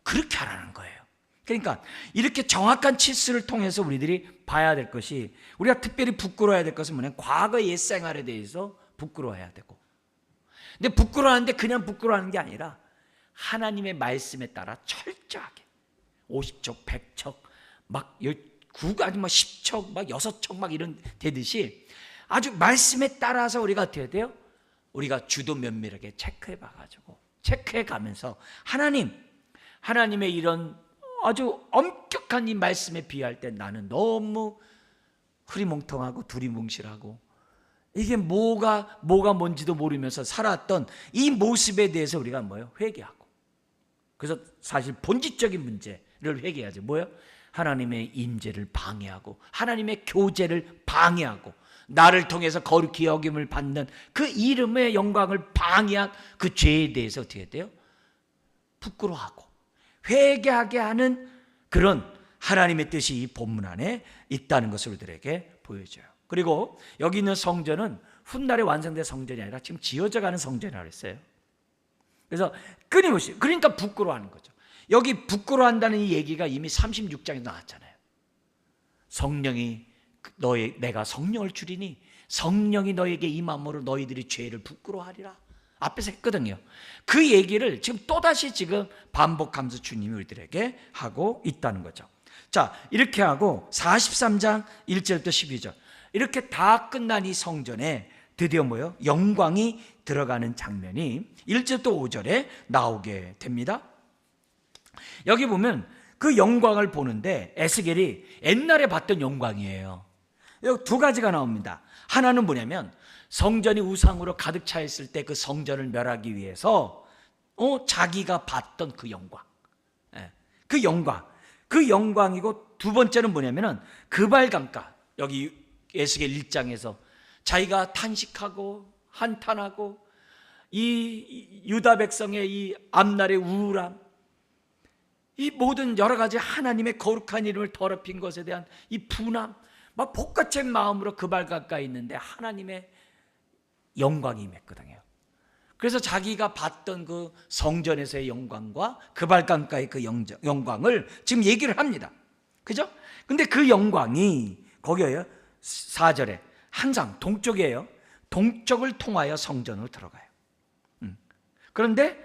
그렇게 하라는 거예요. 그러니까 이렇게 정확한 치수를 통해서 우리들이 봐야 될 것이, 우리가 특별히 부끄러워야 될 것은 뭐냐면 과거의 옛생활에 대해서 부끄러워해야 되고, 근데 부끄러워하는데 그냥 부끄러워하는 게 아니라 하나님의 말씀에 따라 철저하게 50척, 100척, 막 9, 아니 뭐 10척, 막 6척 막 이런 되듯이 아주 말씀에 따라서 우리가 어떻게 해야 돼요? 우리가 주도 면밀하게 체크해 봐가지고, 체크해 가면서 하나님의 이런 아주 엄격한 이 말씀에 비할 때 나는 너무 흐리멍텅하고 두리뭉실하고 이게 뭐가 뭔지도 모르면서 살았던 이 모습에 대해서 우리가 뭐예요? 회개하고. 그래서 사실 본질적인 문제를 회개하죠. 뭐예요? 하나님의 임재를 방해하고 하나님의 교제를 방해하고 나를 통해서 거룩히 여김을 받는 그 이름의 영광을 방해한 그 죄에 대해서 어떻게 해야 돼요? 부끄러워하고 회개하게 하는 그런 하나님의 뜻이 이 본문 안에 있다는 것을 우리들에게 보여줘요. 그리고 여기 있는 성전은 훗날에 완성된 성전이 아니라 지금 지어져가는 성전이라고 했어요. 그래서 끊임없이, 그러니까 부끄러워하는 거죠. 여기 부끄러워한다는 이 얘기가 이미 36장에 나왔잖아요. 성령이 내가 성령을 주리니 성령이 너에게 임함으로 너희들이 죄를 부끄러워하리라. 앞에서 했거든요. 그 얘기를 지금 또다시 지금 반복하면서 주님이 우리들에게 하고 있다는 거죠. 자, 이렇게 하고 43장 1절부터 12절 이렇게 다 끝난 이 성전에 드디어 뭐예요? 영광이 들어가는 장면이 1절부터 5절에 나오게 됩니다. 여기 보면 그 영광을 보는데 에스겔이 옛날에 봤던 영광이에요. 여기 두 가지가 나옵니다. 하나는 뭐냐면 성전이 우상으로 가득 차 있을 때 그 성전을 멸하기 위해서 자기가 봤던 그 영광, 그 영광, 그 영광이고, 두 번째는 뭐냐면은 그발강가, 여기 에스겔 1장에서 자기가 탄식하고 한탄하고 이 유다 백성의 이 앞날의 우울함, 이 모든 여러 가지 하나님의 거룩한 이름을 더럽힌 것에 대한 이 분함, 막 복같은 마음으로 그발강가에 있는데 하나님의 영광이 임했거든요. 그래서 자기가 봤던 그 성전에서의 영광과 그발강가의 그 영광을 지금 얘기를 합니다. 그죠? 근데 그 영광이 거기에요, 4절에 항상 동쪽이에요. 동쪽을 통하여 성전으로 들어가요. 그런데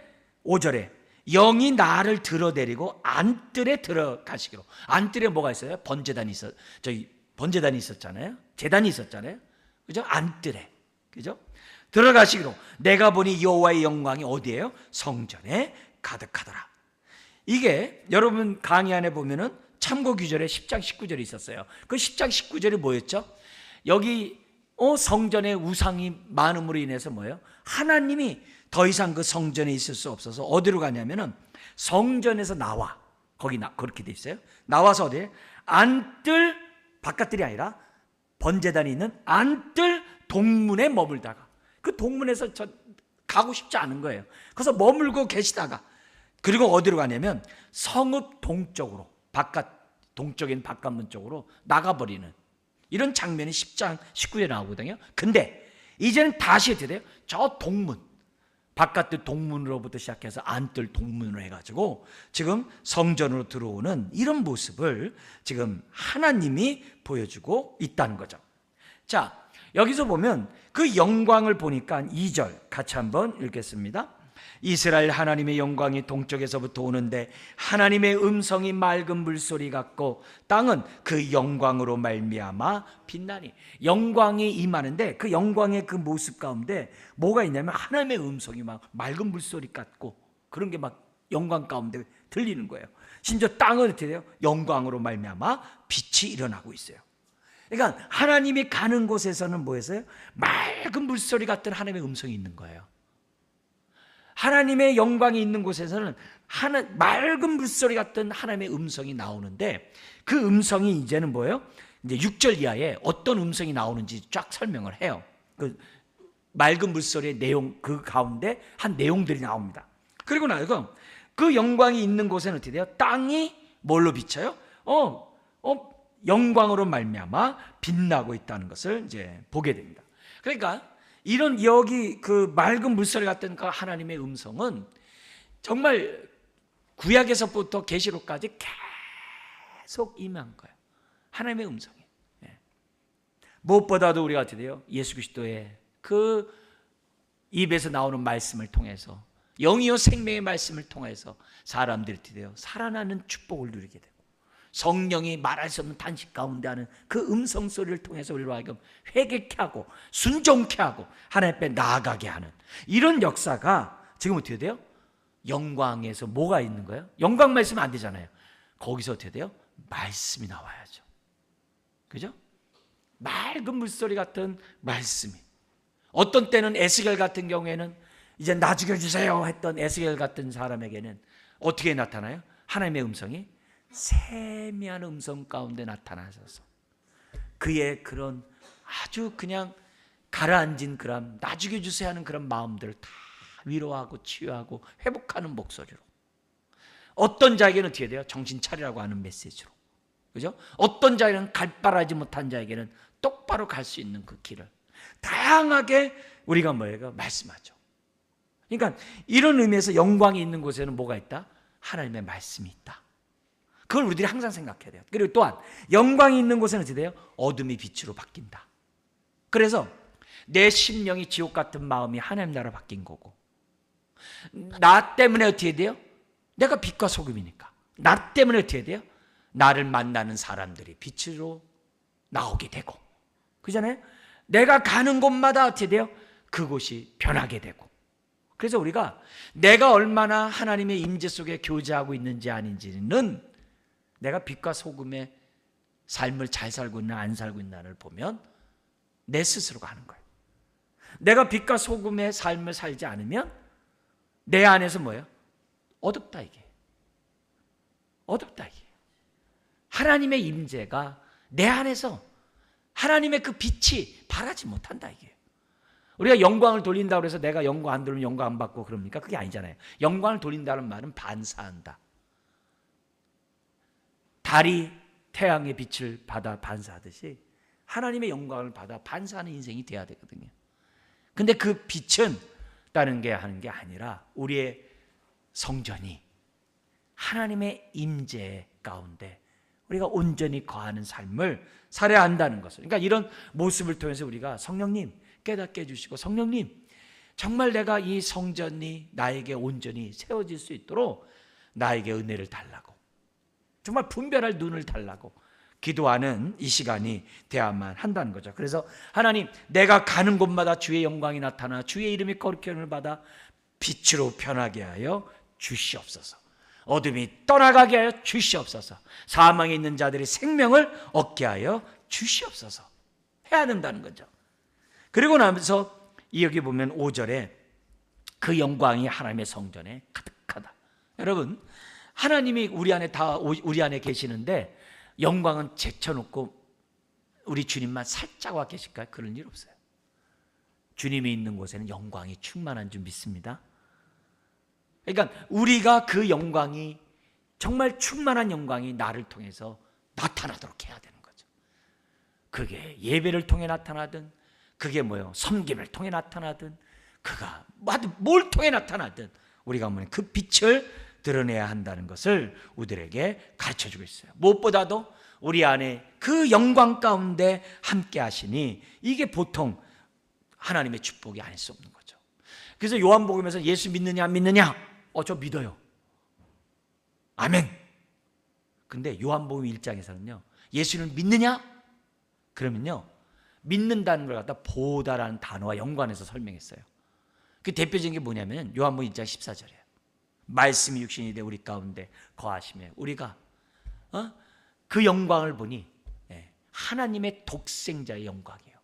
5절에 영이 나를 들어내리고 안뜰에 들어가시기로. 안뜰에 뭐가 있어요? 번제단이 있었잖아요. 제단이 있었잖아요. 그죠? 안뜰에. 그죠? 들어가시기로. 내가 보니 여호와의 영광이 어디예요? 성전에 가득하더라. 이게 여러분 강의 안에 보면은 참고 규절에 10장 19절이 있었어요. 그 10장 19절이 뭐였죠? 여기 성전에 우상이 많음으로 인해서 뭐예요? 하나님이 더 이상 그 성전에 있을 수 없어서 어디로 가냐면은 성전에서 나와, 그렇게 돼 있어요. 나와서 어디에? 안뜰, 바깥들이 아니라 번제단이 있는 안뜰 동문에 머물다가, 그 동문에서 가고 싶지 않은 거예요. 그래서 머물고 계시다가, 그리고 어디로 가냐면 성읍 동쪽으로, 동쪽인 바깥문 쪽으로 나가버리는 이런 장면이 10장 19절에 나오거든요. 근데 이제는 다시 어떻게 돼요? 저 동문, 바깥들 동문으로부터 시작해서 안뜰 동문으로 해가지고 지금 성전으로 들어오는 이런 모습을 지금 하나님이 보여주고 있다는 거죠. 자, 여기서 보면 그 영광을 보니까 2절 같이 한번 읽겠습니다. 이스라엘 하나님의 영광이 동쪽에서부터 오는데 하나님의 음성이 맑은 물소리 같고 땅은 그 영광으로 말미암아 빛나니. 영광이 임하는데 그 영광의 그 모습 가운데 뭐가 있냐면 하나님의 음성이 막 맑은 물소리 같고 그런 게 막 영광 가운데 들리는 거예요. 심지어 땅은 어떻게 돼요? 영광으로 말미암아 빛이 일어나고 있어요. 그러니까 하나님이 가는 곳에서는 뭐였어요? 맑은 물소리 같은 하나님의 음성이 있는 거예요. 하나님의 영광이 있는 곳에서는 맑은 물소리 같은 하나님의 음성이 나오는데, 그 음성이 이제는 뭐예요? 이제 6절 이하에 어떤 음성이 나오는지 쫙 설명을 해요. 그 맑은 물소리의 내용, 그 가운데 한 내용들이 나옵니다. 그리고 나서 그 영광이 있는 곳에는 어떻게 돼요? 땅이 뭘로 비쳐요? 영광으로 말미암아 빛나고 있다는 것을 이제 보게 됩니다. 그러니까 이런 여기 그 맑은 물소리 같은 그 하나님의 음성은 정말 구약에서부터 계시록까지 계속 임한 거예요. 하나님의 음성이. 무엇보다도 우리가 어떻게 돼요? 예수 그리스도의 그 입에서 나오는 말씀을 통해서, 영이요 생명의 말씀을 통해서 사람들이 어떻게 돼요? 살아나는 축복을 누리게 되고, 성령이 말할 수 없는 탄식 가운데 하는 그 음성 소리를 통해서 우리로 하여금 회개케 하고 순종케 하고 하나님 앞에 나아가게 하는 이런 역사가 지금 어떻게 돼요? 영광에서 뭐가 있는 거예요? 영광만 있으면 안 되잖아요. 거기서 어떻게 돼요? 말씀이 나와야죠. 그죠? 맑은 물소리 같은 말씀이. 어떤 때는 에스겔 같은 경우에는 이제 나 죽여주세요 했던 에스겔 같은 사람에게는 어떻게 나타나요? 하나님의 음성이 세미한 음성 가운데 나타나셔서 그의 그런 아주 그냥 가라앉은 그런 나 죽여주세요 하는 그런 마음들을 다 위로하고 치유하고 회복하는 목소리로, 어떤 자에게는 어떻게 돼요? 정신 차리라고 하는 메시지로, 그죠? 어떤 자에게는 갈 바라지 못한 자에게는 똑바로 갈 수 있는 그 길을 다양하게 우리가 뭐예요? 말씀하죠. 그러니까 이런 의미에서 영광이 있는 곳에는 뭐가 있다? 하나님의 말씀이 있다. 그걸 우리들이 항상 생각해야 돼요. 그리고 또한 영광이 있는 곳에는 어떻게 돼요? 어둠이 빛으로 바뀐다. 그래서 내 심령이 지옥 같은 마음이 하나님 나라로 바뀐 거고, 나 때문에 어떻게 돼요? 내가 빛과 소금이니까 나 때문에 어떻게 돼요? 나를 만나는 사람들이 빛으로 나오게 되고, 그잖아요. 내가 가는 곳마다 어떻게 돼요? 그곳이 변하게 되고. 그래서 우리가 내가 얼마나 하나님의 임재 속에 교제하고 있는지 아닌지는 내가 빛과 소금의 삶을 잘 살고 있나 안 살고 있나를 보면 내 스스로가 하는 거예요. 내가 빛과 소금의 삶을 살지 않으면 내 안에서 뭐예요? 어둡다 이게. 어둡다 이게. 하나님의 임재가 내 안에서 하나님의 그 빛이 발하지 못한다 이게요. 우리가 영광을 돌린다고 해서 내가 영광 안 돌리면 영광 안 받고 그럽니까? 그게 아니잖아요. 영광을 돌린다는 말은 반사한다. 달이 태양의 빛을 받아 반사하듯이 하나님의 영광을 받아 반사하는 인생이 돼야 되거든요. 근데 그 빛은 다른 게 하는 게 아니라 우리의 성전이 하나님의 임재 가운데 우리가 온전히 거하는 삶을 살아야 한다는 것을, 그러니까 이런 모습을 통해서 우리가 성령님 깨닫게 해주시고, 성령님 정말 내가 이 성전이 나에게 온전히 세워질 수 있도록 나에게 은혜를 달라고, 정말 분별할 눈을 달라고 기도하는 이 시간이 돼야만 한다는 거죠. 그래서 하나님, 내가 가는 곳마다 주의 영광이 나타나 주의 이름이 거룩히 여김을 받아 빛으로 변하게 하여 주시옵소서. 어둠이 떠나가게 하여 주시옵소서. 사망에 있는 자들이 생명을 얻게 하여 주시옵소서. 해야 된다는 거죠. 그리고 나면서 여기 보면 5절에 그 영광이 하나님의 성전에 가득하다. 여러분, 하나님이 우리 안에 계시는데 영광은 제쳐놓고 우리 주님만 살짝 와 계실까요? 그런 일 없어요. 주님이 있는 곳에는 영광이 충만한 줄 믿습니다. 그러니까 우리가 그 영광이, 정말 충만한 영광이 나를 통해서 나타나도록 해야 되는 거죠. 그게 예배를 통해 나타나든, 그게 섬김을 통해 나타나든, 그가 뭘 통해 나타나든 우리가 그 빛을 드러내야 한다는 것을 우리들에게 가르쳐주고 있어요. 무엇보다도 우리 안에 그 영광 가운데 함께 하시니 이게 보통 하나님의 축복이 아닐 수 없는 거죠. 그래서 요한복음에서 예수 믿느냐 안 믿느냐? 저 믿어요. 아멘. 근데 요한복음 1장에서는요, 예수를 믿느냐? 그러면요, 믿는다는 걸 갖다 보다라는 단어와 연관해서 설명했어요. 그 대표적인 게 뭐냐면 요한복음 1장 14절이에요. 말씀이 육신이 돼 우리 가운데 거하시며 우리가 그 영광을 보니 하나님의 독생자의 영광이에요.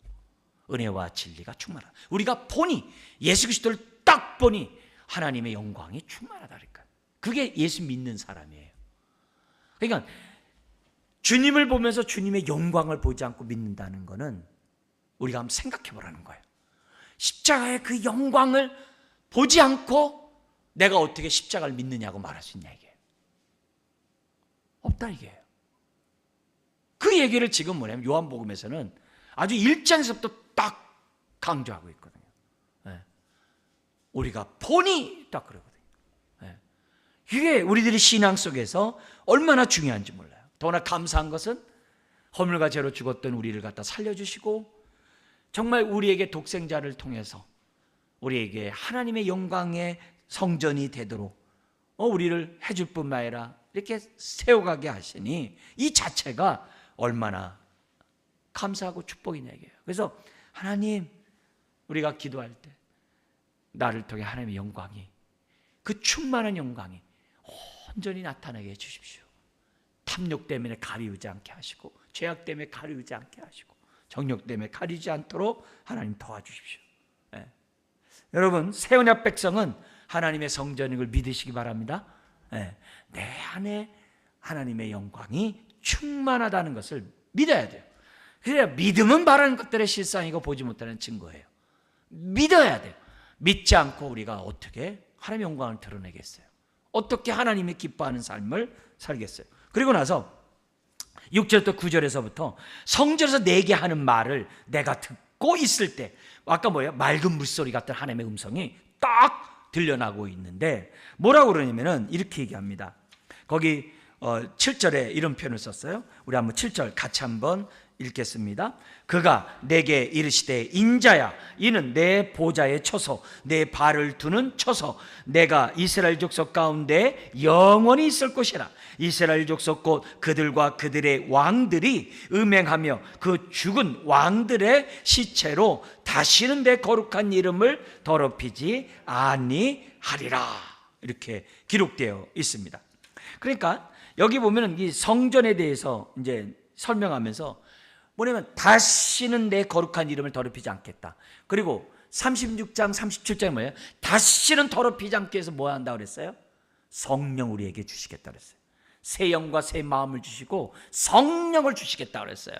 은혜와 진리가 충만하다. 우리가 보니, 예수 그리스도를 딱 보니 하나님의 영광이 충만하다니까. 그게 예수 믿는 사람이에요. 그러니까 주님을 보면서 주님의 영광을 보지 않고 믿는다는 것은 우리가 한번 생각해 보라는 거예요. 십자가의 그 영광을 보지 않고 내가 어떻게 십자가를 믿느냐고 말할 수 있냐 이게. 없다 이게요. 그 얘기를 지금 요한복음에서는 아주 1장에서부터 딱 강조하고 있거든요. 우리가 보니 딱 그러거든요. 이게 우리들의 신앙 속에서 얼마나 중요한지 몰라요. 더구나 감사한 것은 허물과 죄로 죽었던 우리를 갖다 살려주시고 정말 우리에게 독생자를 통해서 우리에게 하나님의 영광의 성전이 되도록 우리를 해줄 뿐만 아니라 이렇게 세워가게 하시니 이 자체가 얼마나 감사하고 축복이냐 이게요. 그래서 하나님, 우리가 기도할 때 나를 통해 하나님의 영광이, 그 충만한 영광이 온전히 나타나게 해주십시오. 탐욕 때문에 가리우지 않게 하시고, 죄악 때문에 가리우지 않게 하시고, 정욕 때문에 가리지 않도록 하나님 도와주십시오. 여러분, 새 언약 백성은 하나님의 성전인 걸 믿으시기 바랍니다. 내 안에 하나님의 영광이 충만하다는 것을 믿어야 돼요. 그래야 믿음은 바라는 것들의 실상이고 보지 못하는 증거예요. 믿어야 돼요. 믿지 않고 우리가 어떻게 하나님의 영광을 드러내겠어요? 어떻게 하나님이 기뻐하는 삶을 살겠어요? 그리고 나서 6절부터 9절에서부터 성전에서 내게 하는 말을 내가 듣고 있을 때, 아까 맑은 물소리 같은 하나님의 음성이 딱 들려나고 있는데 뭐라고 그러냐면은 이렇게 얘기합니다. 거기 7절에 이런 표현을 썼어요. 우리 한번 7절 같이 한번 읽겠습니다. 그가 내게 이르시되 인자야, 이는 내 보좌에 쳐서 내 발을 두는 쳐서 내가 이스라엘 족속 가운데 영원히 있을 것이라. 이스라엘 족속 곧 그들과 그들의 왕들이 음행하며 그 죽은 왕들의 시체로 다시는 내 거룩한 이름을 더럽히지 아니하리라. 이렇게 기록되어 있습니다. 그러니까 여기 보면은 이 성전에 대해서 이제 설명하면서 뭐냐면 다시는 내 거룩한 이름을 더럽히지 않겠다. 그리고 36장 37장에 뭐예요? 다시는 더럽히지 않게 해서 뭐 한다고 그랬어요? 성령 우리에게 주시겠다 그랬어요. 새 영과 새 마음을 주시고 성령을 주시겠다고 그랬어요.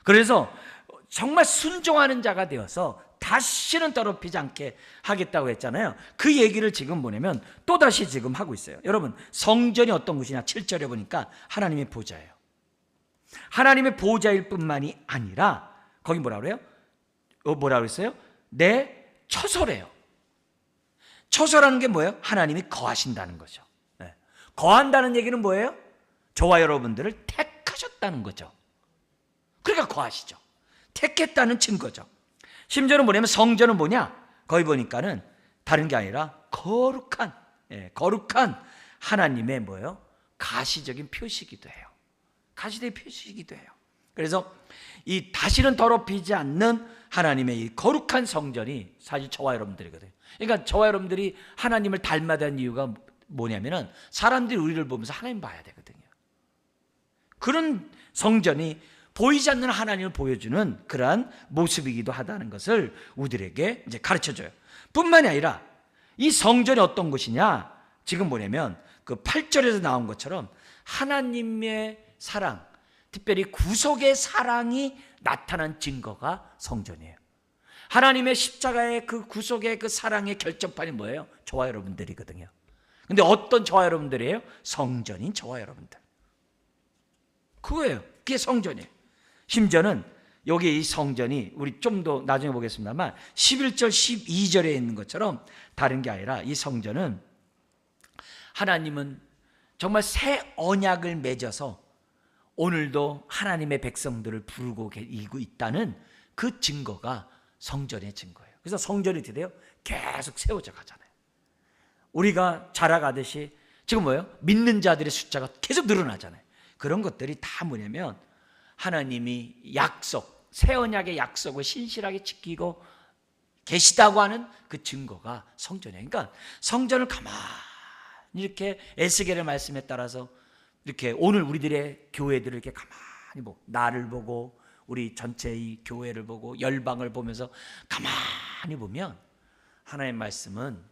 그래서 정말 순종하는 자가 되어서 다시는 더럽히지 않게 하겠다고 했잖아요. 그 얘기를 지금 뭐냐면 또다시 지금 하고 있어요. 여러분, 성전이 어떤 곳이냐? 7절에 보니까 하나님의 보좌예요. 하나님의 보좌일 뿐만이 아니라 거기 뭐라 그래요? 뭐라 그랬어요? 내 처소래요. 처소라는 게 뭐예요? 하나님이 거하신다는 거죠. 네. 거한다는 얘기는 뭐예요? 저와 여러분들을 택하셨다는 거죠. 그러니까 거하시죠. 택했다는 증거죠. 심지어는 뭐냐면 성전은 뭐냐? 거기 보니까는 다른 게 아니라 거룩한, 거룩한 하나님의 뭐예요? 가시적인 표시이기도 해요. 가시적인 표시이기도 해요. 그래서 이 다시는 더럽히지 않는 하나님의 이 거룩한 성전이 사실 저와 여러분들이거든요. 그러니까 저와 여러분들이 하나님을 닮아야 되는 이유가 뭐냐면은 사람들이 우리를 보면서 하나님 봐야 되거든요. 그런 성전이 보이지 않는 하나님을 보여주는 그러한 모습이기도 하다는 것을 우리들에게 이제 가르쳐줘요. 뿐만이 아니라 이 성전이 어떤 곳이냐? 지금 뭐냐면 그 8절에서 나온 것처럼 하나님의 사랑, 특별히 구속의 사랑이 나타난 증거가 성전이에요. 하나님의 십자가의 그 구속의 그 사랑의 결정판이 뭐예요? 저와 여러분들이거든요. 근데 어떤 저와 여러분들이에요? 성전인 저와 여러분들. 그거예요. 그게 성전이에요. 심지어는 여기 이 성전이 우리 좀 더 나중에 보겠습니다만 11절 12절에 있는 것처럼 다른 게 아니라 이 성전은 하나님은 정말 새 언약을 맺어서 오늘도 하나님의 백성들을 부르고 이고 있다는 그 증거가 성전의 증거예요. 그래서 성전이 어떻게 돼요? 계속 세워져 가잖아요. 우리가 자라가듯이 지금 뭐예요? 믿는 자들의 숫자가 계속 늘어나잖아요. 그런 것들이 다 뭐냐면 하나님이 약속, 새 언약의 약속을 신실하게 지키고 계시다고 하는 그 증거가 성전이에요. 그러니까 성전을 가만히 이렇게 에스겔의 말씀에 따라서 이렇게 오늘 우리들의 교회들을 이렇게 가만히 보고 나를 보고 우리 전체의 교회를 보고 열방을 보면서 가만히 보면 하나님의 말씀은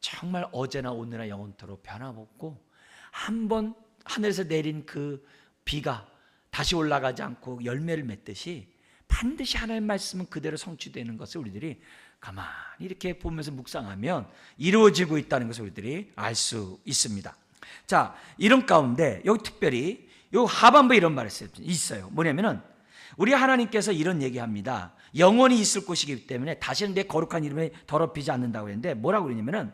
정말 어제나 오늘나 영원토록 변함없고 한번 하늘에서 내린 그 비가 다시 올라가지 않고 열매를 맺듯이 반드시 하나님의 말씀은 그대로 성취되는 것을 우리들이 가만히 이렇게 보면서 묵상하면 이루어지고 있다는 것을 우리들이 알 수 있습니다. 자, 이런 가운데 여기 특별히 요 하반부에 이런 말이 있어요. 뭐냐면은 우리 하나님께서 이런 얘기합니다. 영원히 있을 곳이기 때문에 다시는 내 거룩한 이름에 더럽히지 않는다고 했는데 뭐라고 그러냐면은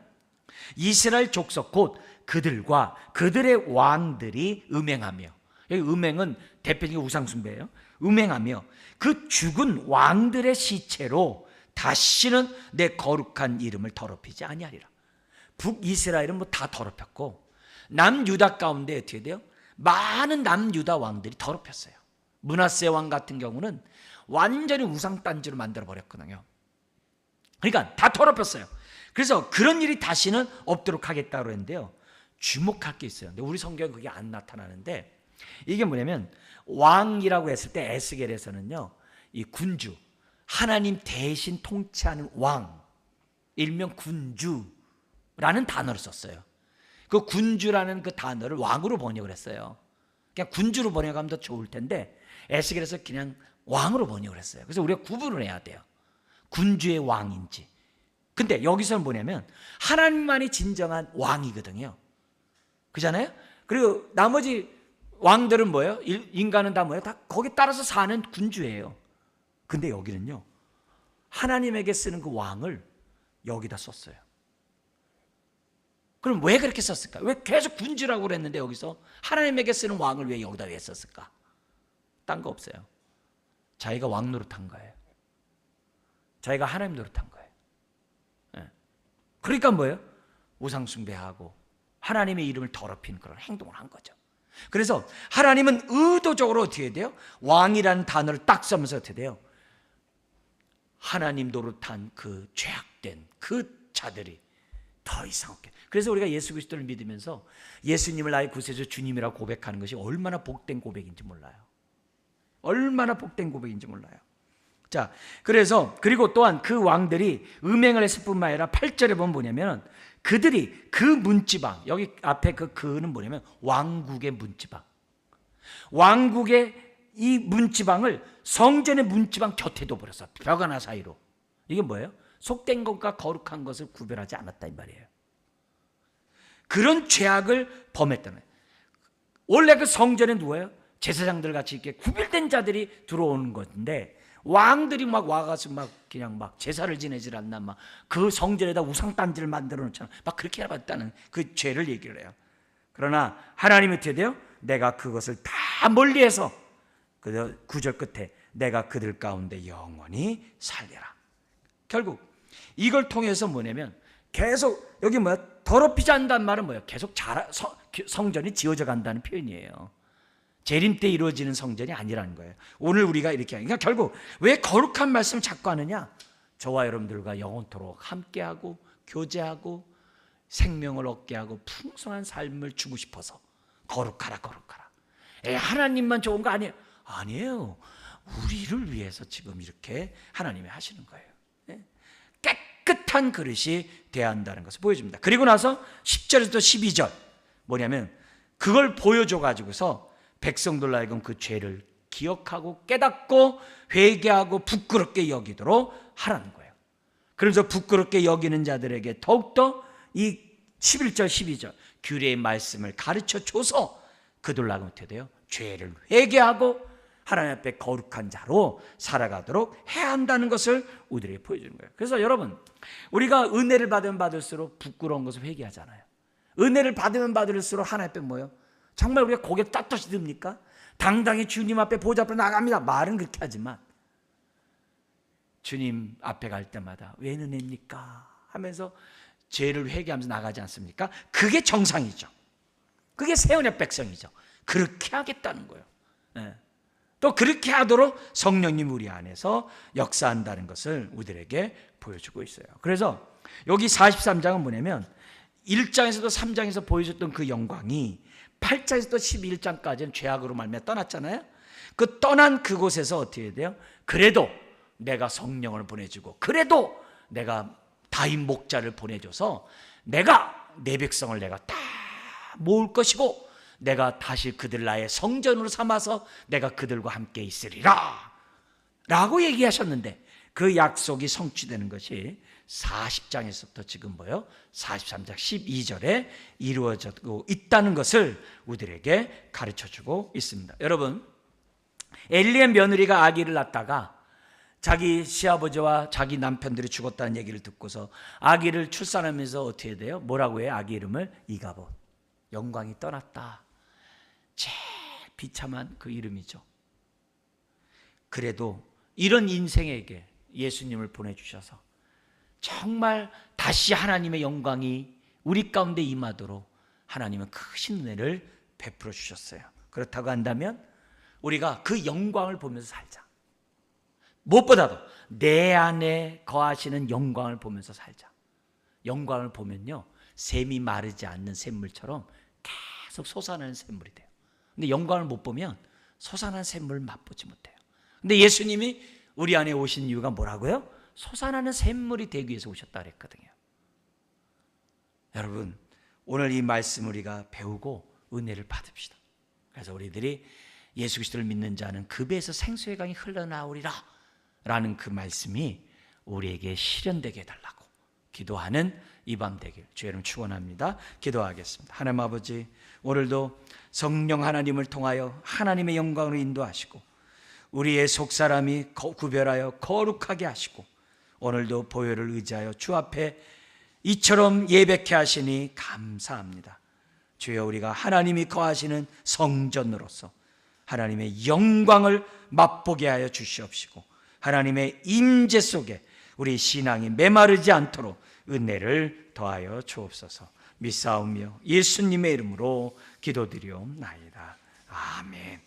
이스라엘 족속 곧 그들과 그들의 왕들이 음행하며, 여기 음행은 대표적인 우상숭배예요. 음행하며 그 죽은 왕들의 시체로 다시는 내 거룩한 이름을 더럽히지 아니하리라. 북이스라엘은 뭐 다 더럽혔고 남유다 가운데 어떻게 돼요? 많은 남유다 왕들이 더럽혔어요. 므낫세 왕 같은 경우는 완전히 우상단지로 만들어 버렸거든요. 그러니까 다 더럽혔어요. 그래서 그런 일이 다시는 없도록 하겠다고 했는데요, 주목할 게 있어요. 근데 우리 성경에 그게 안 나타나는데 이게 뭐냐면 왕이라고 했을 때 에스겔에서는요, 이 군주, 하나님 대신 통치하는 왕, 일명 군주라는 단어를 썼어요. 그 군주라는 그 단어를 왕으로 번역을 했어요. 그냥 군주로 번역하면 더 좋을 텐데 에스겔에서 그냥 왕으로 번역을 했어요. 그래서 우리가 구분을 해야 돼요. 군주의 왕인지. 근데 여기서는 뭐냐면 하나님만이 진정한 왕이거든요. 그잖아요? 그리고 나머지 왕들은 뭐예요? 인간은 다 뭐예요? 다 거기에 따라서 사는 군주예요. 근데 여기는요, 하나님에게 쓰는 그 왕을 여기다 썼어요. 그럼 왜 그렇게 썼을까? 왜 계속 군주라고 그랬는데 여기서 하나님에게 쓰는 왕을 왜 여기다 왜 썼을까? 딴 거 없어요. 자기가 왕 노릇한 거예요. 자기가 하나님 노릇한 거예요. 그러니까 뭐예요? 우상 숭배하고 하나님의 이름을 더럽힌 그런 행동을 한 거죠. 그래서 하나님은 의도적으로 어떻게 해야 돼요? 왕이라는 단어를 딱 쓰면서 어떻게 돼요? 하나님 노릇한 그 죄악된 그 자들이 더 이상 없게. 그래서 우리가 예수 그리스도를 믿으면서 예수님을 나의 구세주 주님이라고 고백하는 것이 얼마나 복된 고백인지 몰라요. 얼마나 복된 고백인지 몰라요. 자, 그래서 그리고 또한 그 왕들이 음행을 했을 뿐만 아니라 8절에 보면 뭐냐면 그들이 그 문지방, 여기 앞에 그 그는 뭐냐면 왕국의 문지방, 왕국의 이 문지방을 성전의 문지방 곁에 둬버렸어. 벽 하나 사이로. 이게 뭐예요? 속된 것과 거룩한 것을 구별하지 않았다 이 말이에요. 그런 죄악을 범했다는 거예요. 원래 그 성전에 누구예요? 제사장들 같이 이렇게 구별된 자들이 들어오는 건데, 왕들이 막 와가서 막 그냥 막 제사를 지내질 않나, 막 그 성전에다 우상단지를 만들어 놓잖아. 막 그렇게 해봤다는 그 죄를 얘기를 해요. 그러나 하나님이 어떻게 돼요? 내가 그것을 다 멀리해서 그 9절 끝에 내가 그들 가운데 영원히 살리라. 결국 이걸 통해서 뭐냐면 계속 여기 뭐야? 더럽히지 않는다는 말은 뭐예요? 계속 성전이 지어져 간다는 표현이에요. 재림 때 이루어지는 성전이 아니라는 거예요. 오늘 우리가 이렇게 하니까 결국 왜 거룩한 말씀을 자꾸 하느냐? 저와 여러분들과 영원토록 함께하고 교제하고 생명을 얻게 하고 풍성한 삶을 주고 싶어서 거룩하라 거룩하라. 하나님만 좋은 거 아니에요. 아니에요. 우리를 위해서 지금 이렇게 하나님이 하시는 거예요. 깨끗한 그릇이 돼야 한다는 것을 보여줍니다. 그리고 나서 10절에서 12절 뭐냐면 그걸 보여줘 가지고서 백성들 하여금 그 죄를 기억하고 깨닫고 회개하고 부끄럽게 여기도록 하라는 거예요. 그래서 부끄럽게 여기는 자들에게 더욱더 이 11절 12절 규례의 말씀을 가르쳐줘서 그들 하여금 어떻게 돼요? 죄를 회개하고 하나님 앞에 거룩한 자로 살아가도록 해야 한다는 것을 우리에게 보여주는 거예요. 그래서 여러분, 우리가 은혜를 받으면 받을수록 부끄러운 것을 회개하잖아요. 은혜를 받으면 받을수록 하나님 앞에 뭐예요? 정말 우리가 고개 떳떳이 듭니까? 당당히 주님 앞에 보좌 앞에 나갑니다. 말은 그렇게 하지만 주님 앞에 갈 때마다 왜 은혜입니까? 하면서 죄를 회개하면서 나가지 않습니까? 그게 정상이죠. 그게 새 언약 백성이죠. 그렇게 하겠다는 거예요. 네. 또 그렇게 하도록 성령님 우리 안에서 역사한다는 것을 우리들에게 보여주고 있어요. 그래서 여기 43장은 뭐냐면 1장에서도 3장에서 보여줬던 그 영광이 8장에서도 11장까지는 죄악으로 말미암아 떠났잖아요. 그 떠난 그곳에서 어떻게 돼요? 그래도 내가 성령을 보내주고 그래도 내가 다임 목자를 보내줘서 내가 내 백성을 내가 다 모을 것이고 내가 다시 그들 나의 성전으로 삼아서 내가 그들과 함께 있으리라 라고 얘기하셨는데 그 약속이 성취되는 것이 40장에서부터 지금 뭐요? 43장 12절에 이루어지고 있다는 것을 우리들에게 가르쳐주고 있습니다. 여러분, 엘리의 며느리가 아기를 낳다가 자기 시아버지와 자기 남편들이 죽었다는 얘기를 듣고서 아기를 출산하면서 어떻게 돼요? 뭐라고 해요? 아기 이름을 이가봇, 영광이 떠났다. 제일 비참한 그 이름이죠. 그래도 이런 인생에게 예수님을 보내주셔서 정말 다시 하나님의 영광이 우리 가운데 임하도록 하나님은 크신 은혜를 베풀어 주셨어요. 그렇다고 한다면 우리가 그 영광을 보면서 살자. 무엇보다도 내 안에 거하시는 영광을 보면서 살자. 영광을 보면요, 샘이 마르지 않는 샘물처럼 계속 솟아나는 샘물이 돼요. 근데 영광을 못 보면 솟아나는 샘물을 맛보지 못해요. 근데 예수님이 우리 안에 오신 이유가 뭐라고요? 솟아나는 샘물이 되기 위해서 오셨다 그랬거든요. 여러분, 오늘 이 말씀 우리가 배우고 은혜를 받읍시다. 그래서 우리들이 예수 그리스도를 믿는 자는 그 배에서 생수의 강이 흘러나오리라 라는 그 말씀이 우리에게 실현되게 해달라고 기도하는 이 밤 되길 주의 이름 축원합니다. 기도하겠습니다. 하나님 아버지, 오늘도 성령 하나님을 통하여 하나님의 영광으로 인도하시고 우리의 속사람이 구별하여 거룩하게 하시고 오늘도 보혈을 의지하여 주 앞에 이처럼 예배케 하시니 감사합니다. 주여, 우리가 하나님이 거하시는 성전으로서 하나님의 영광을 맛보게 하여 주시옵시고 하나님의 임재 속에 우리 신앙이 메마르지 않도록 은혜를 더하여 주옵소서. 믿사오며 예수님의 이름으로 기도드리옵나이다. 아멘.